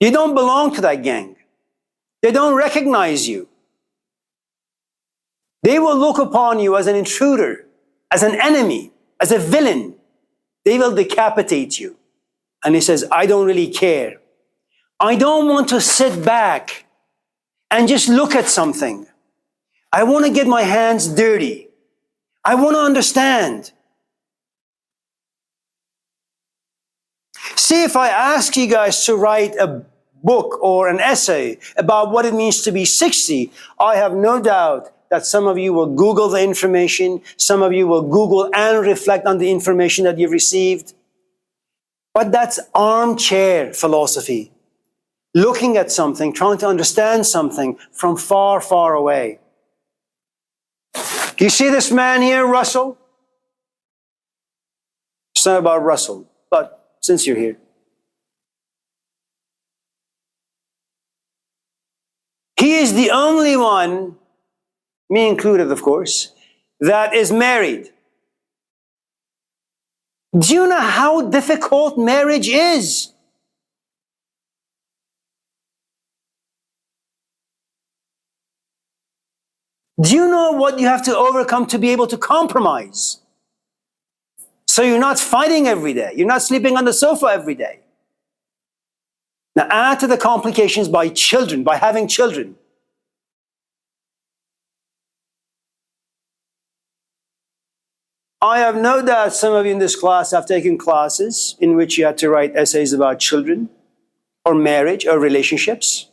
You don't belong to that gang. They don't recognize you. They will look upon you as an intruder, as an enemy, as a villain. They will decapitate you. And he says, I don't really care. I don't want to sit back and just look at something. I want to get my hands dirty. I want to understand. See, if I ask you guys to write a book or an essay about what it means to be 60, I have no doubt that some of you will Google the information, some of you will Google and reflect on the information that you've received. But that's armchair philosophy. Looking at something, trying to understand something from far, far away. Do you see this man here, Russell? It's not about Russell, but since you're here. He is the only one, me included, of course, that is married. Do you know how difficult marriage is? Do you know what you have to overcome to be able to compromise? So you're not fighting every day. You're not sleeping on the sofa every day. Now add to the complications by children, by having children. I have no doubt some of you in this class have taken classes in which you had to write essays about children or marriage or relationships.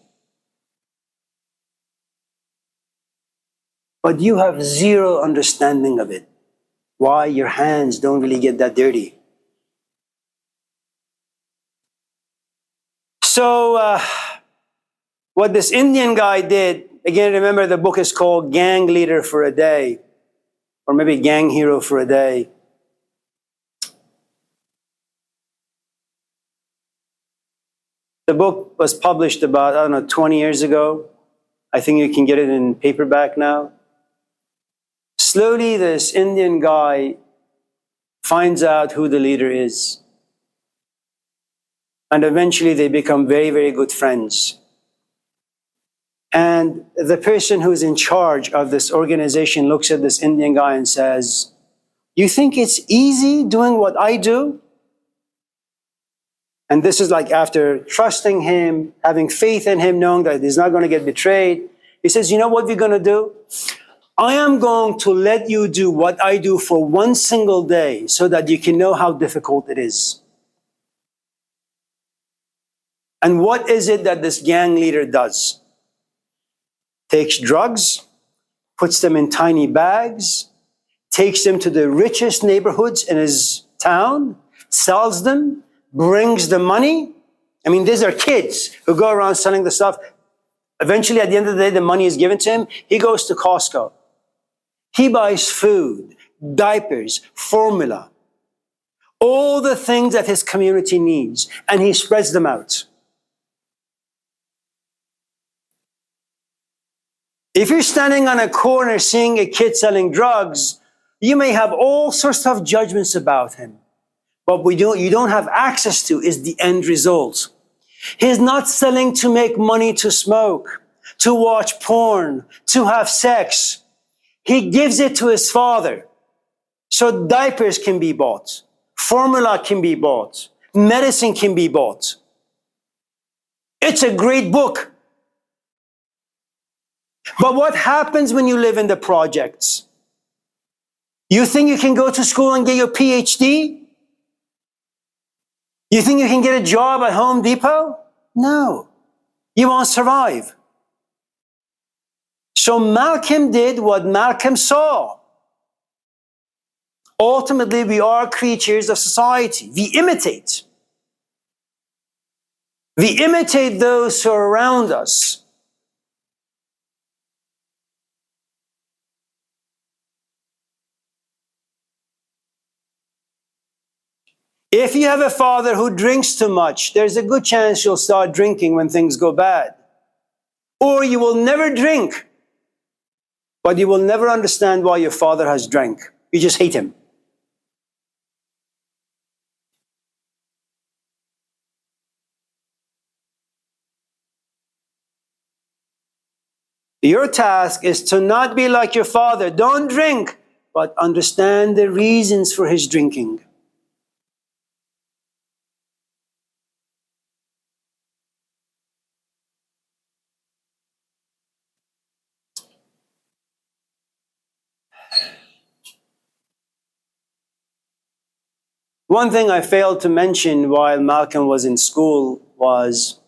But you have zero understanding of it. Why your hands don't really get that dirty. So what this Indian guy did, again, remember the book is called Gang Leader for a Day, or maybe Gang Hero for a Day. The book was published about, 20 years ago. I think you can get it in paperback now. Slowly, this Indian guy finds out who the leader is. And eventually they become very, very good friends. And the person who's in charge of this organization looks at this Indian guy and says, you think it's easy doing what I do? And this is like after trusting him, having faith in him, knowing that he's not going to get betrayed. He says, you know what we're going to do? I am going to let you do what I do for one single day so that you can know how difficult it is. And what is it that this gang leader does? Takes drugs, puts them in tiny bags, takes them to the richest neighborhoods in his town, sells them, brings the money. I mean, these are kids who go around selling the stuff. Eventually, at the end of the day, the money is given to him. He goes to Costco. He buys food, diapers, formula, all the things that his community needs, and he spreads them out. If you're standing on a corner seeing a kid selling drugs, you may have all sorts of judgments about him. But you don't have access to is the end result. He's not selling to make money to smoke, to watch porn, to have sex. He gives it to his father. So diapers can be bought, formula can be bought, medicine can be bought. It's a great book. But what happens when you live in the projects? You think you can go to school and get your PhD? You think you can get a job at Home Depot? No. You won't survive. So Malcolm did what Malcolm saw. Ultimately, we are creatures of society. We imitate. We imitate those who are around us. If you have a father who drinks too much, there's a good chance you'll start drinking when things go bad. Or you will never drink, but you will never understand why your father has drank. You just hate him. Your task is to not be like your father. Don't drink, but understand the reasons for his drinking. One thing I failed to mention while Malcolm was in school was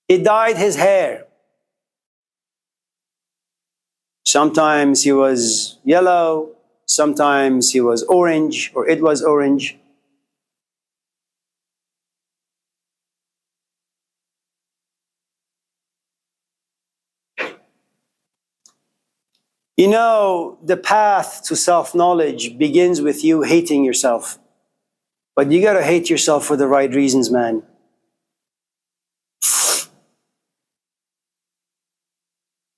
he dyed his hair. Sometimes he was yellow, sometimes he was orange, or it was orange. You know, the path to self-knowledge begins with you hating yourself. But you gotta hate yourself for the right reasons, man.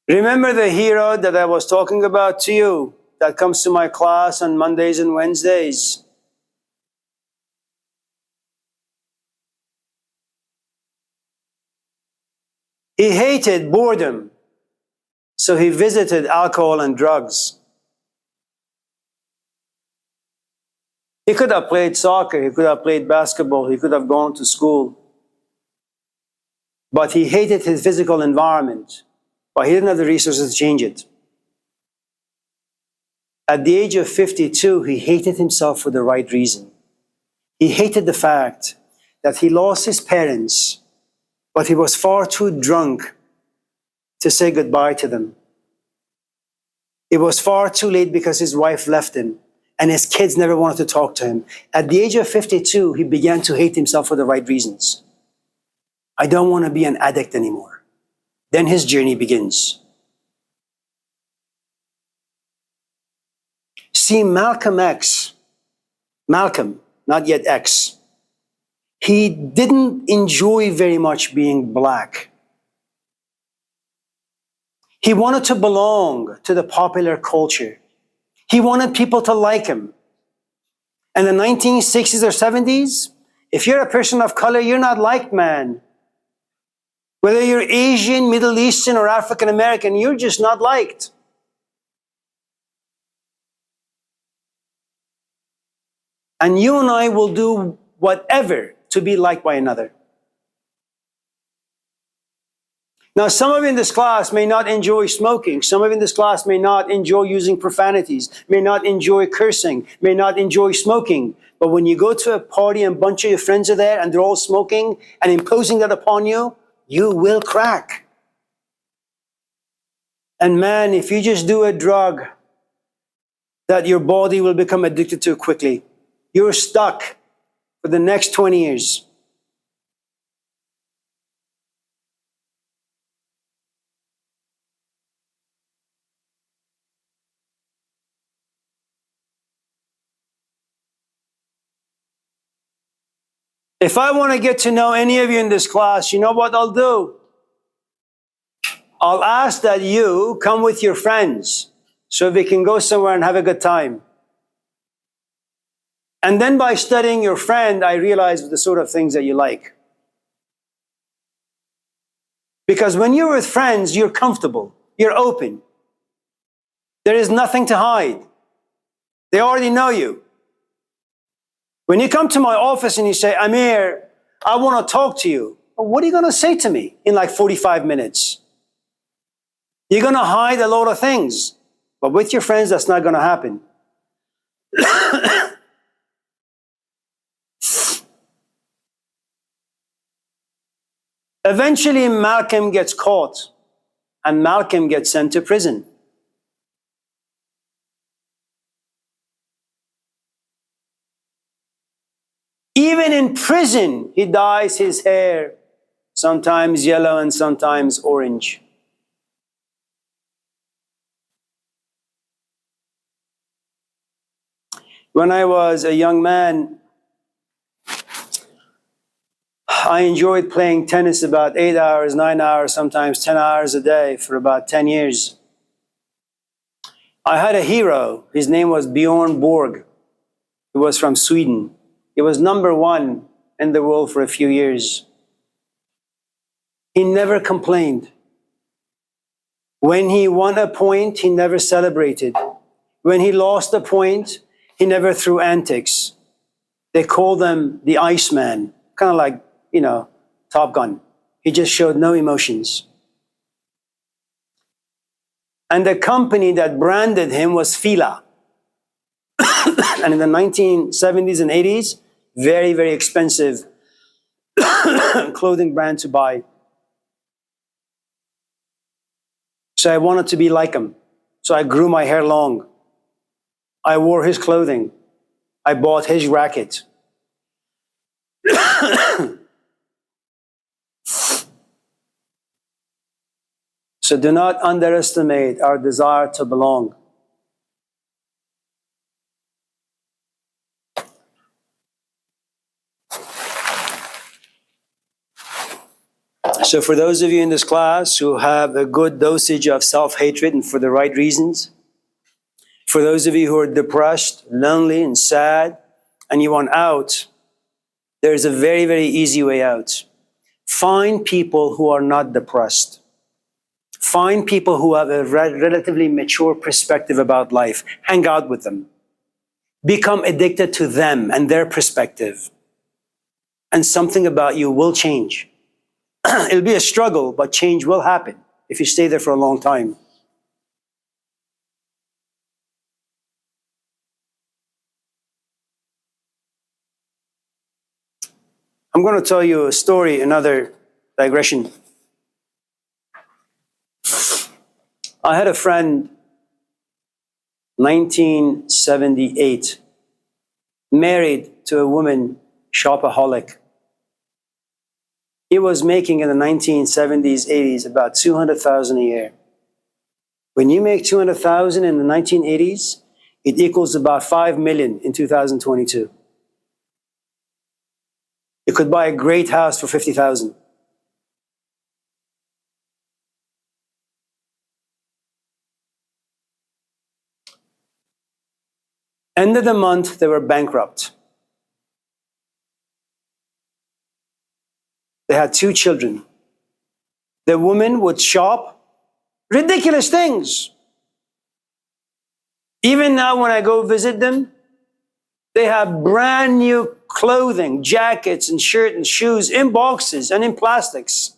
Remember the hero that I was talking about to you that comes to my class on Mondays and Wednesdays? He hated boredom, so he visited alcohol and drugs. He could have played soccer, he could have played basketball, he could have gone to school. But he hated his physical environment, but he didn't have the resources to change it. At the age of 52, he hated himself for the right reason. He hated the fact that he lost his parents, but he was far too drunk to say goodbye to them. It was far too late because his wife left him and his kids never wanted to talk to him. At the age of 52, he began to hate himself for the right reasons. I don't want to be an addict anymore. Then his journey begins. See, Malcolm X, Malcolm, not yet X, he didn't enjoy very much being black. He wanted to belong to the popular culture. He wanted people to like him. In the 1960s or 70s, if you're a person of color, you're not liked, man. Whether you're Asian, Middle Eastern, or African American, you're just not liked. And you and I will do whatever to be liked by another. Now, some of you in this class may not enjoy smoking. Some of you in this class may not enjoy using profanities, may not enjoy cursing, may not enjoy smoking. But when you go to a party and a bunch of your friends are there and they're all smoking and imposing that upon you, you will crack. And man, if you just do a drug that your body will become addicted to quickly, you're stuck for the next 20 years. If I want to get to know any of you in this class, you know what I'll do? I'll ask that you come with your friends so we can go somewhere and have a good time. And then by studying your friend, I realize the sort of things that you like. Because when you're with friends, you're comfortable, you're open. There is nothing to hide. They already know you. When you come to my office and you say, Amir, I want to talk to you. Well, what are you going to say to me in like 45 minutes? You're going to hide a lot of things. But with your friends, that's not going to happen. Eventually, Malcolm gets caught and Malcolm gets sent to prison. Even in prison, he dyes his hair, sometimes yellow and sometimes orange. When I was a young man, I enjoyed playing tennis about 8 hours, 9 hours, sometimes 10 hours a day for about 10 years. I had a hero. His name was Bjorn Borg. He was from Sweden. He was #1 in the world for a few years. He never complained. When he won a point, he never celebrated. When he lost a point, he never threw antics. They call them the Iceman, kind of like, Top Gun. He just showed no emotions. And the company that branded him was Fila. And in the 1970s and 80s, very, very expensive clothing brand to buy. So I wanted to be like him. So I grew my hair long. I wore his clothing. I bought his racket. So do not underestimate our desire to belong. So for those of you in this class who have a good dosage of self-hatred and for the right reasons, for those of you who are depressed, lonely, and sad, and you want out, there's a very, very easy way out. Find people who are not depressed. Find people who have a relatively mature perspective about life. Hang out with them. Become addicted to them and their perspective. And something about you will change. It'll be a struggle, but change will happen if you stay there for a long time. I'm going to tell you a story, another digression. I had a friend, 1978, married to a woman, shopaholic. He was making in the 1970s, 80s about $200,000 a year. When you make $200,000 in the 1980s, it equals about $5 million in 2022. You could buy a great house for $50,000. End of the month, they were bankrupt. They had 2 children. The woman would shop ridiculous things. Even now when I go visit them, they have brand new clothing, jackets and shirt and shoes in boxes and in plastics.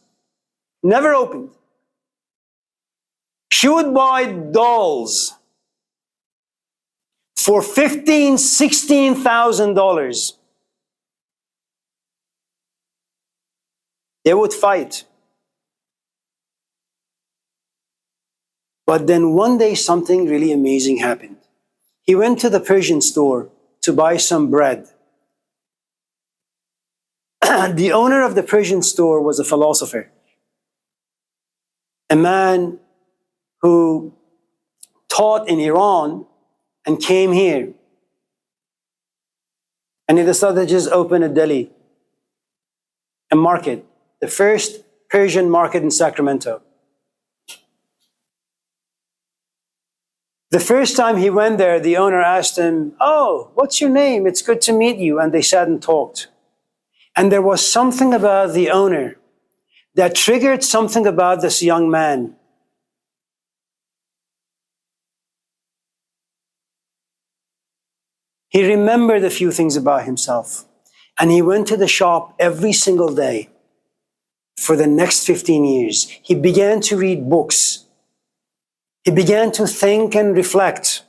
Never opened. She would buy dolls for $15,000, $16,000. They would fight. But then one day something really amazing happened. He went to the Persian store to buy some bread. The owner of the Persian store was a philosopher. A man who taught in Iran and came here. And he decided to just open a deli, a market. The first Persian market in Sacramento. The first time he went there, the owner asked him, "Oh, what's your name? It's good to meet you." And they sat and talked. And there was something about the owner that triggered something about this young man. He remembered a few things about himself. And he went to the shop every single day. For the next 15 years, he began to read books. He began to think and reflect.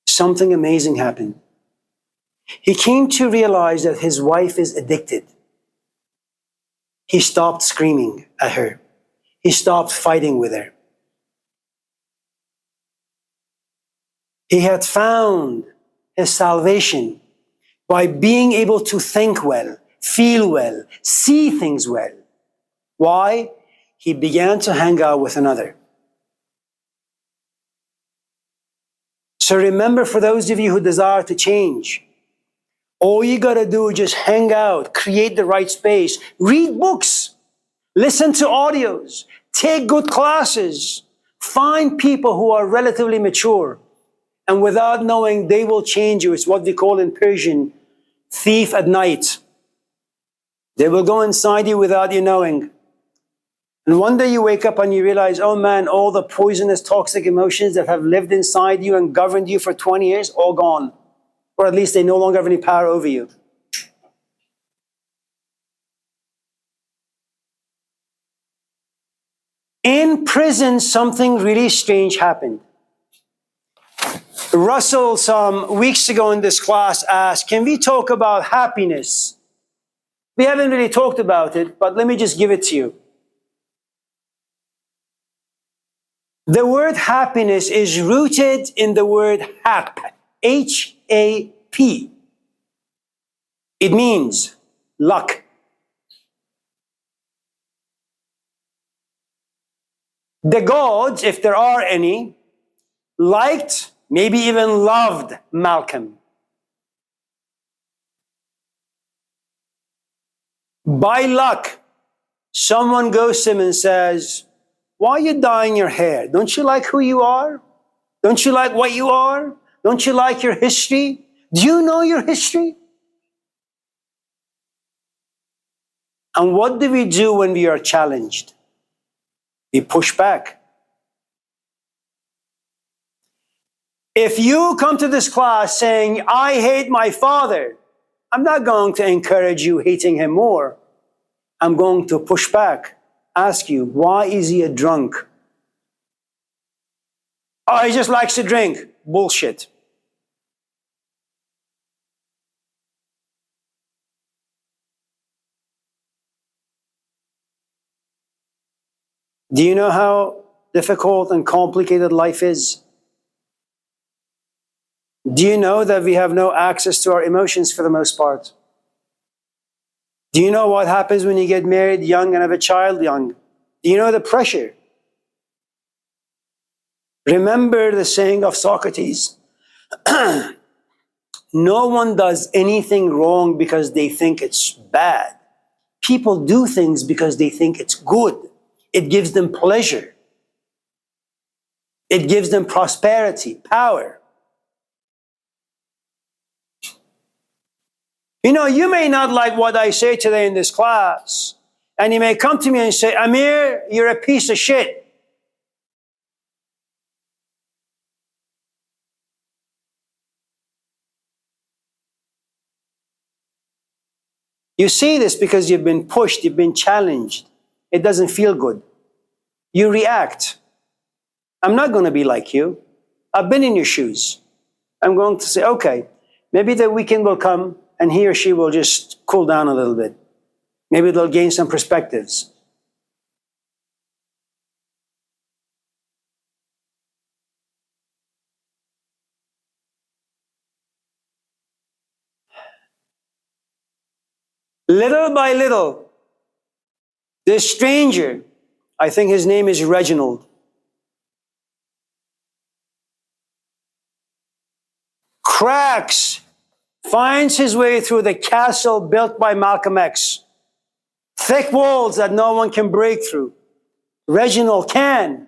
Something amazing happened. He came to realize that his wife is addicted. He stopped screaming at her. He stopped fighting with her. He had found his salvation by being able to think well, feel well, see things well. Why? He began to hang out with another. So remember, for those of you who desire to change, all you gotta do is just hang out, create the right space, read books, listen to audios, take good classes, find people who are relatively mature, and without knowing, they will change you. It's what we call in Persian, thief at night. They will go inside you without you knowing. And one day you wake up and you realize, oh man, all the poisonous, toxic emotions that have lived inside you and governed you for 20 years, all gone. Or at least they no longer have any power over you. In prison, something really strange happened. Russell, some weeks ago in this class, asked, can we talk about happiness? We haven't really talked about it, but let me just give it to you. The word happiness is rooted in the word hap, H-A-P. It means luck. The gods, if there are any, liked, maybe even loved Malcolm. By luck, someone goes to him and says, why are you dyeing your hair? Don't you like who you are? Don't you like what you are? Don't you like your history? Do you know your history? And what do we do when we are challenged? We push back. If you come to this class saying, I hate my father, I'm not going to encourage you hating him more. I'm going to push back. Ask you, why is he a drunk? Oh, he just likes to drink. Bullshit. Do you know how difficult and complicated life is? Do you know that we have no access to our emotions for the most part? Do you know what happens when you get married young and have a child young? Do you know the pressure? Remember the saying of Socrates, no one does anything wrong because they think it's bad. People do things because they think it's good. It gives them pleasure. It gives them prosperity, power. You know, you may not like what I say today in this class, and you may come to me and say, Amir, you're a piece of shit. You see this because you've been pushed, you've been challenged. It doesn't feel good. You react. I'm not going to be like you. I've been in your shoes. I'm going to say, okay, maybe the weekend will come and he or she will just cool down a little bit. Maybe they'll gain some perspectives. Little by little, this stranger, I think his name is Reginald, cracks, finds his way through the castle built by Malcolm X. Thick walls that no one can break through. Reginald can.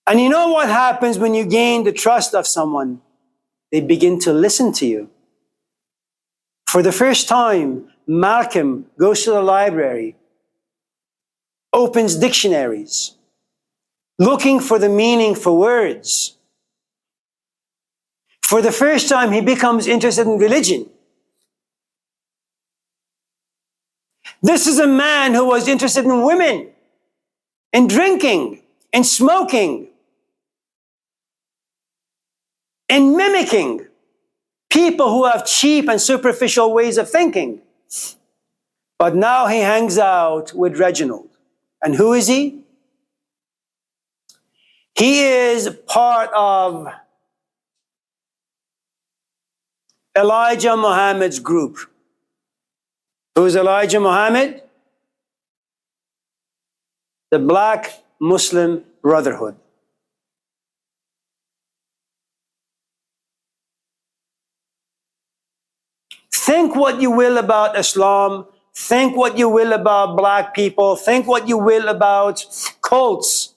And you know what happens when you gain the trust of someone? They begin to listen to you. For the first time, Malcolm goes to the library, opens dictionaries, looking for the meaning for words. For the first time, he becomes interested in religion. This is a man who was interested in women, in drinking, in smoking, in mimicking people who have cheap and superficial ways of thinking. But now he hangs out with Reginald. And who is he? He is part of Elijah Muhammad's group. Who is Elijah Muhammad? The Black Muslim Brotherhood. Think what you will about Islam. Think what you will about black people. Think what you will about cults.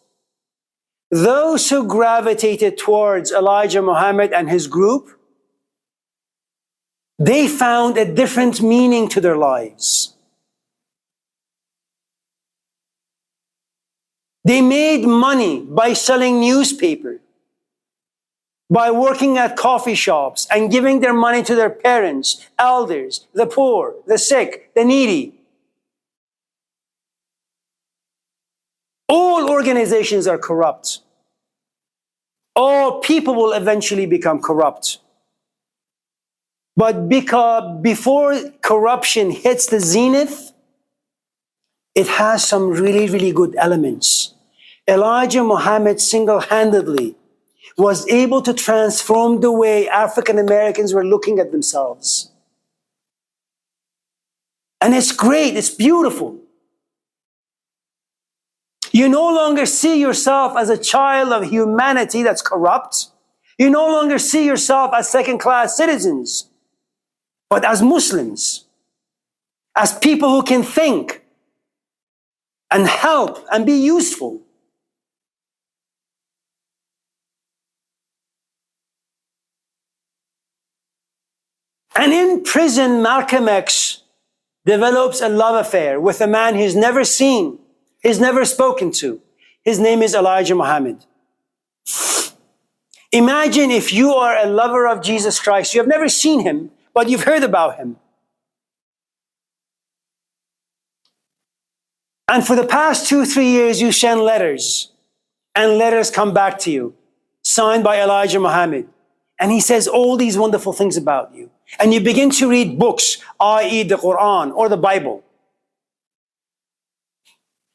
Those who gravitated towards Elijah Muhammad and his group They found a different meaning to their lives. They made money by selling newspaper, by working at coffee shops and giving their money to their parents, elders, the poor, the sick, the needy. All organizations are corrupt. All people will eventually become corrupt. But because before corruption hits the zenith, it has some really, really good elements. Elijah Muhammad single-handedly was able to transform the way African Americans were looking at themselves. And it's great, it's beautiful. You no longer see yourself as a child of humanity that's corrupt. You no longer see yourself as second-class citizens, but as Muslims, as people who can think and help and be useful. And in prison, Malcolm X develops a love affair with a man he's never seen, he's never spoken to. His name is Elijah Muhammad. Imagine if you are a lover of Jesus Christ. You have never seen him, but you've heard about him. And for the past 2-3 years, you send letters, and letters come back to you, signed by Elijah Muhammad. And he says all these wonderful things about you. And you begin to read books, i.e. the Quran or the Bible.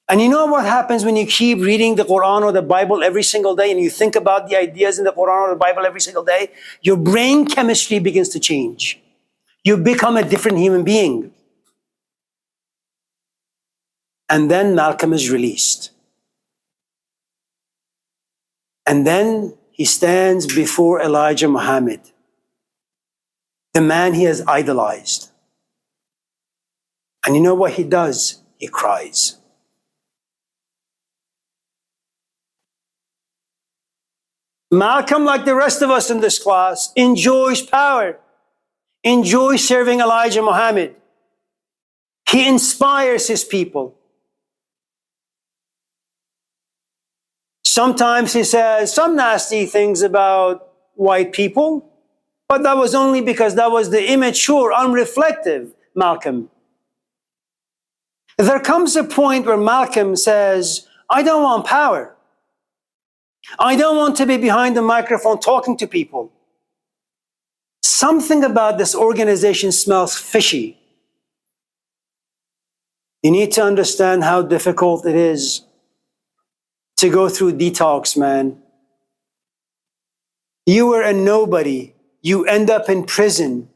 And you know what happens when you keep reading the Quran or the Bible every single day and you think about the ideas in the Quran or the Bible every single day? Your brain chemistry begins to change. You become a different human being. And then Malcolm is released. And then he stands before Elijah Muhammad, the man he has idolized. And you know what he does? He cries. Malcolm, like the rest of us in this class, enjoys power, enjoys serving Elijah Muhammad. He inspires his people. Sometimes he says some nasty things about white people, but that was only because that was the immature, unreflective Malcolm. There comes a point where Malcolm says, I don't want power. I don't want to be behind the microphone talking to people. Something about this organization smells fishy. You need to understand how difficult it is to go through detox, man. You were a nobody. You end up in prison.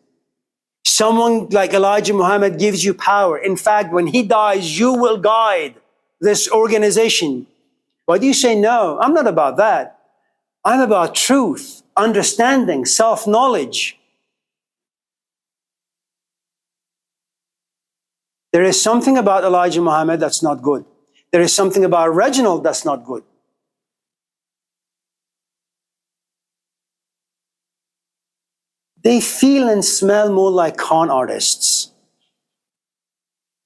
Someone like Elijah Muhammad gives you power. In fact, when he dies, you will guide this organization. Why do you say no? I'm not about that. I'm about truth, understanding, self-knowledge. There is something about Elijah Muhammad that's not good. There is something about Reginald that's not good. They feel and smell more like con artists.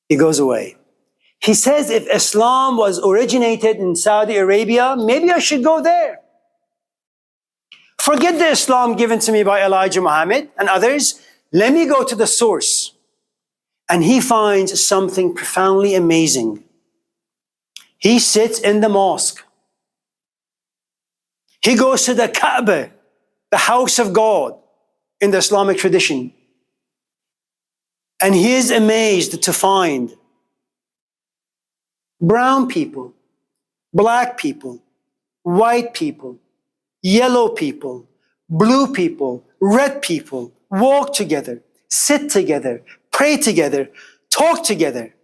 He goes away. He says, if Islam was originated in Saudi Arabia, maybe I should go there. Forget the Islam given to me by Elijah Muhammad and others. Let me go to the source. And he finds something profoundly amazing. He sits in the mosque. He goes to the Kaaba, the house of God in the Islamic tradition. And he is amazed to find brown people, black people, white people, yellow people, blue people, red people walk together, sit together, pray together, talk together.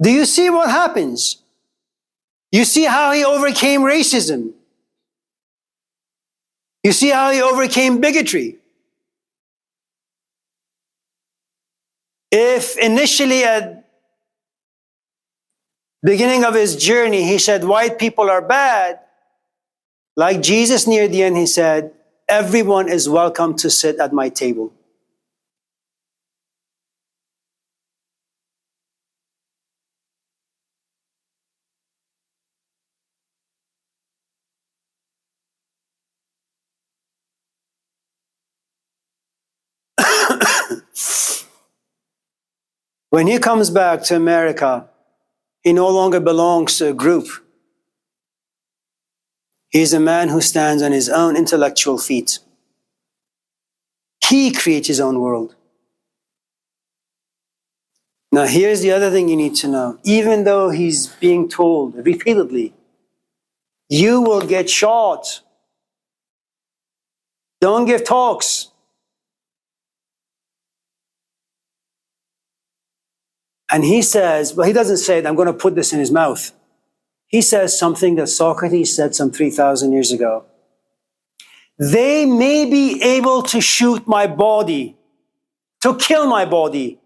Do you see what happens? You see how he overcame racism. You see how he overcame bigotry. If initially a Beginning of his journey, he said, white people are bad. Like Jesus near the end, he said, everyone is welcome to sit at my table. When he comes back to America, he no longer belongs to a group. He's a man who stands on his own intellectual feet. He creates his own world. Now, here's the other thing you need to know. Even though he's being told repeatedly, you will get shot. Don't give talks. And he says, well, he doesn't say it, I'm going to put this in his mouth. He says something that Socrates said some 3,000 years ago. They may be able to shoot my body, to kill my body,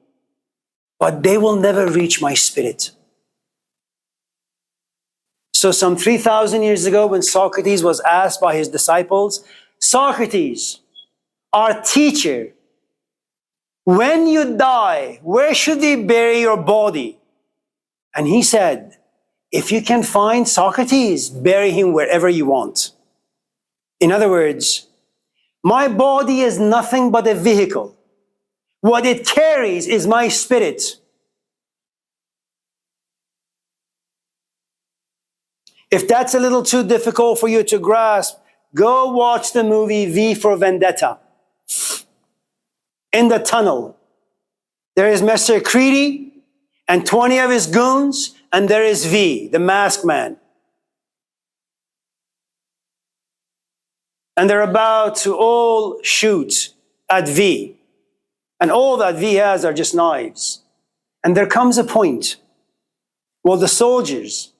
but they will never reach my spirit. So some 3,000 years ago, when Socrates was asked by his disciples, Socrates, our teacher, when you die, where should they bury your body? And he said, if you can find Socrates, bury him wherever you want. In other words, my body is nothing but a vehicle. What it carries is my spirit. If that's a little too difficult for you to grasp, go watch the movie V for Vendetta. In the tunnel, there is Mr. Creedy and 20 of his goons, and there is V, the masked man. And they're about to all shoot at V. And all that V has are just knives. And there comes a point where the soldiers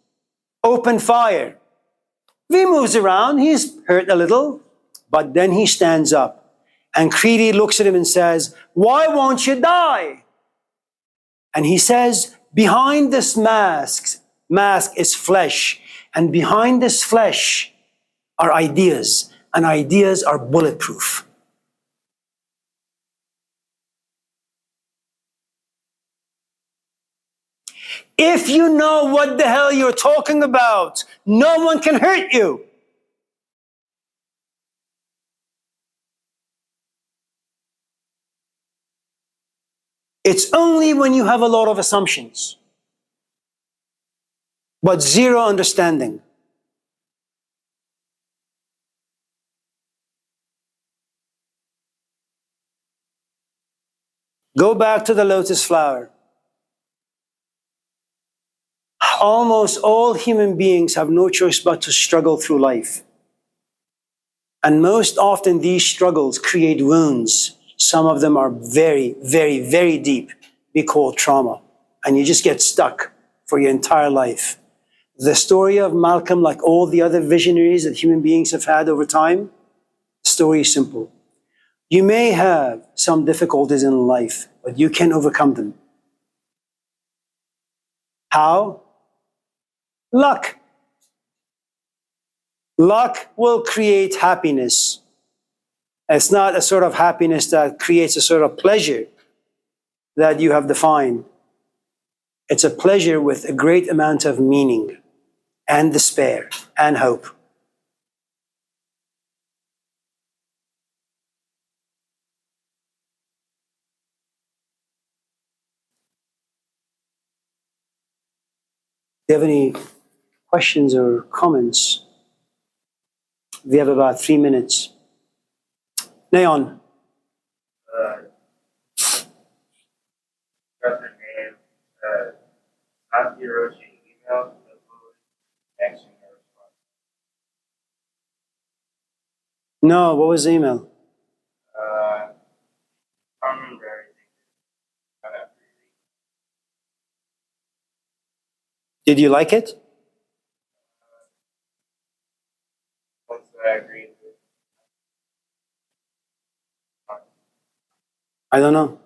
open fire. V moves around, he's hurt a little, but then he stands up. And Creedy looks at him and says, why won't you die? And he says, behind this mask is flesh. And behind this flesh are ideas. And ideas are bulletproof. If you know what the hell you're talking about, no one can hurt you. It's only when you have a lot of assumptions, but zero understanding. Go back to the lotus flower. Almost all human beings have no choice but to struggle through life. And most often these struggles create wounds. Some of them are very, very, very deep. Be called trauma. And you just get stuck for your entire life. The story of Malcolm, like all the other visionaries that human beings have had over time, the story is simple. You may have some difficulties in life, but you can overcome them. How? Luck. Luck will create happiness. It's not a sort of happiness that creates a sort of pleasure that you have defined. It's a pleasure with a great amount of meaning and despair and hope. Do you have any questions or comments? We have about 3 minutes. Neon. Got their name. Amir wrote you an email. Action or response. No, what was the email? I don't remember everything. I have to read. Did you like it? Once I agreed with. I don't know.